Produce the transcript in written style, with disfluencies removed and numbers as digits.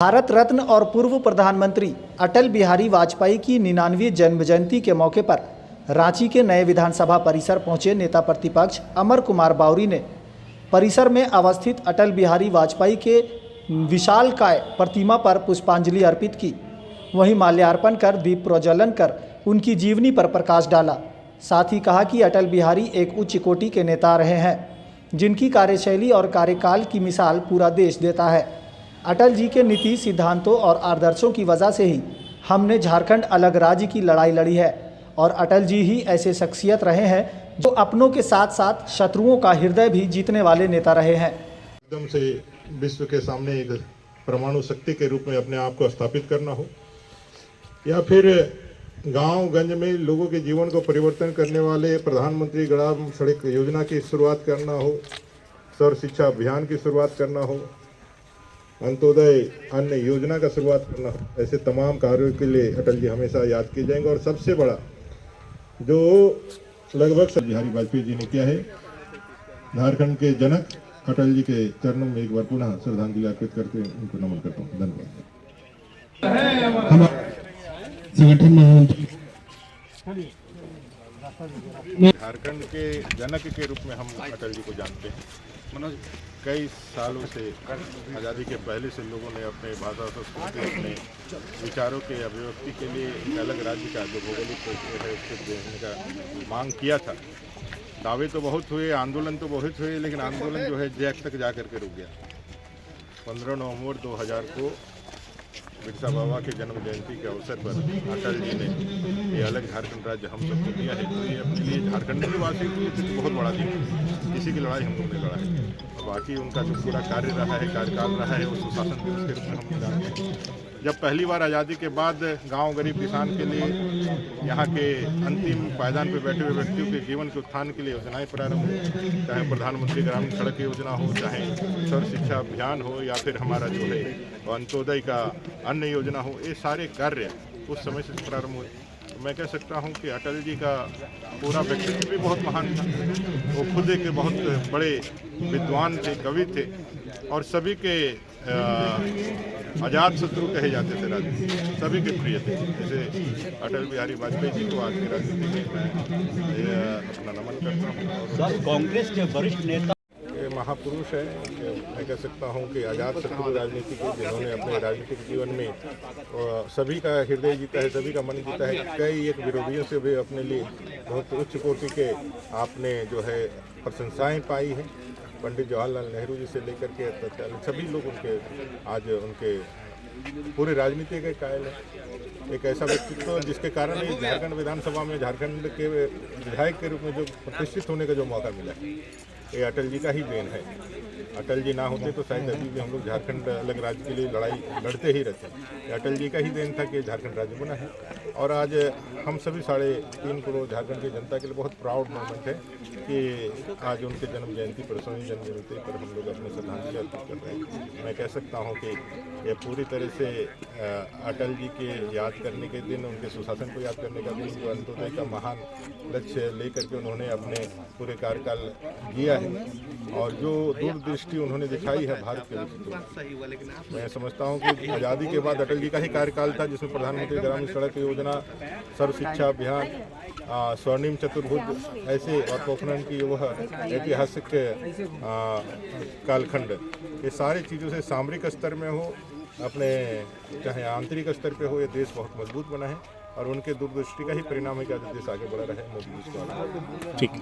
भारत रत्न और पूर्व प्रधानमंत्री अटल बिहारी वाजपेयी की 99वीं जन्म जयंती के मौके पर रांची के नए विधानसभा परिसर पहुंचे नेता प्रतिपक्ष अमर कुमार बावरी ने परिसर में अवस्थित अटल बिहारी वाजपेयी के विशालकाय प्रतिमा पर पुष्पांजलि अर्पित की। वहीं माल्यार्पण कर दीप प्रज्वलन कर उनकी जीवनी पर प्रकाश डाला। साथ ही कहा कि अटल बिहारी एक उच्च कोटि के नेता रहे हैं, जिनकी कार्यशैली और कार्यकाल की मिसाल पूरा देश देता है। अटल जी के नीति, सिद्धांतों और आदर्शों की वजह से ही हमने झारखंड अलग राज्य की लड़ाई लड़ी है और अटल जी ही ऐसे शख्सियत रहे हैं जो अपनों के साथ साथ शत्रुओं का हृदय भी जीतने वाले नेता रहे हैं। एकदम से विश्व के सामने एक परमाणु शक्ति के रूप में अपने आप को स्थापित करना हो, या फिर गांव-गंज में लोगों के जीवन को परिवर्तन करने वाले प्रधानमंत्री ग्राम सड़क योजना की शुरुआत करना हो, सर्व शिक्षा अभियान की शुरुआत करना हो, अंत्योदय अन्न योजना का शुरुआत करना हो, ऐसे तमाम कार्यों के लिए अटल जी हमेशा याद किए जाएंगे। और सबसे बड़ा जो लगभग बिहारी वाजपेयी जी ने किया है, झारखंड के जनक अटल जी के चरणों में एक बार पुनः श्रद्धांजलि अर्पित करके उनको नमन करता हूँ। धन्यवाद। झारखंड के जनक के रूप में हम अटल जी को जानते हैं। कई सालों से आज़ादी के पहले से लोगों ने अपने भाषा संस्कृति, अपने विचारों के अभिव्यक्ति के लिए एक अलग राज्य का जो भौगोलिक है उसको देने का मांग किया था। दावे तो बहुत हुए, आंदोलन तो बहुत हुए, लेकिन आंदोलन जो है जैक तक जा करके रुक गया। 15 नवंबर 2000 को बिरसा बाबा के जन्म जयंती के अवसर पर अटल जी ने ये अलग झारखंड राज्य हम सबको दिया है। तो ये अपने लिए झारखंड के वासियों के लिए बहुत बड़ा दिन है। किसी की लड़ाई हम लोग ने लड़ा है और बाकी उनका जो पूरा कार्य रहा है, कार्यकाल रहा है, वो सुशासन दिवस के रूप में हम जानते हैं। जब पहली बार आज़ादी के बाद गांव गरीब किसान के लिए, यहाँ के अंतिम पायदान पर बैठे हुए व्यक्तियों के जीवन के उत्थान के लिए योजनाएं प्रारंभ हुई, चाहे प्रधानमंत्री ग्रामीण सड़क योजना हो, चाहे सर्व शिक्षा अभियान हो, या फिर हमारा जो है अंत्योदय का अन्न योजना हो, ये सारे कार्य उस समय से प्रारंभ हुए। तो मैं कह सकता हूँ कि अटल जी का पूरा व्यक्तित्व भी बहुत महान था। वो खुद एक बहुत बड़े विद्वान थे, कवि थे और सभी के आजाद शत्रु कहे जाते थे, राजनीति सभी के प्रिय थे। जैसे अटल बिहारी वाजपेयी जी को आज की राजनीति में मैं अपना नमन करता हूँ। सर, कांग्रेस के वरिष्ठ नेता महापुरुष है, मैं कह सकता हूं कि आज़ाद शत्रु राजनीति के, जिन्होंने अपने राजनीतिक जीवन में सभी का हृदय जीता है, सभी का मन जीता है। कई एक विरोधियों से भी अपने लिए बहुत उच्च कोटि के आपने जो है प्रशंसाएं पाई हैं। पंडित जवाहरलाल नेहरू जी से लेकर के सभी लोग उनके आज उनके पूरे राजनीति के कायल है। एक ऐसा व्यक्तित्व जिसके कारण ये झारखंड विधानसभा में झारखंड के विधायक के रूप में जो प्रतिष्ठित होने का जो मौका मिला है, ये अटल जी का ही देन है। अटल जी ना होते तो शायद अभी भी हम लोग झारखंड अलग राज्य के लिए लड़ाई लड़ते ही रहते। अटल जी का ही देन था कि झारखंड राज्य बना है। और आज हम सभी 3.5 करोड़ झारखंड की जनता के लिए बहुत प्राउड मोमेंट है कि आज उनके जन्म जयंती पर, सोनी जन्म जयंती पर हम लोग अपने श्रद्धांजलि अर्पित कर रहे हैं। मैं कह सकता हूँ कि यह पूरी तरह से अटल जी के याद करने के दिन, उनके सुशासन को याद करने का दिन, जो अंत्योदय का महान लक्ष्य लेकर के उन्होंने अपने पूरे कार्यकाल जिया है और जो दूरदृष्टि उन्होंने दिखाई है भारत के विषय। मैं समझता हूं कि आज़ादी के बाद अटल जी का ही कार्यकाल था जिसमें प्रधानमंत्री ग्रामीण सड़क योजना, सर्व शिक्षा अभियान, स्वर्णिम चतुर्भुज ऐसे और पोखरण की वह ऐतिहासिक कालखंड, ये सारी चीज़ों से सामरिक स्तर में हो, अपने चाहे आंतरिक स्तर पे हो, ये देश बहुत मजबूत बना है और उनके दूरदृष्टि का ही परिणाम है कि आज देश आगे बढ़ रहा है मोदी जी। ठीक।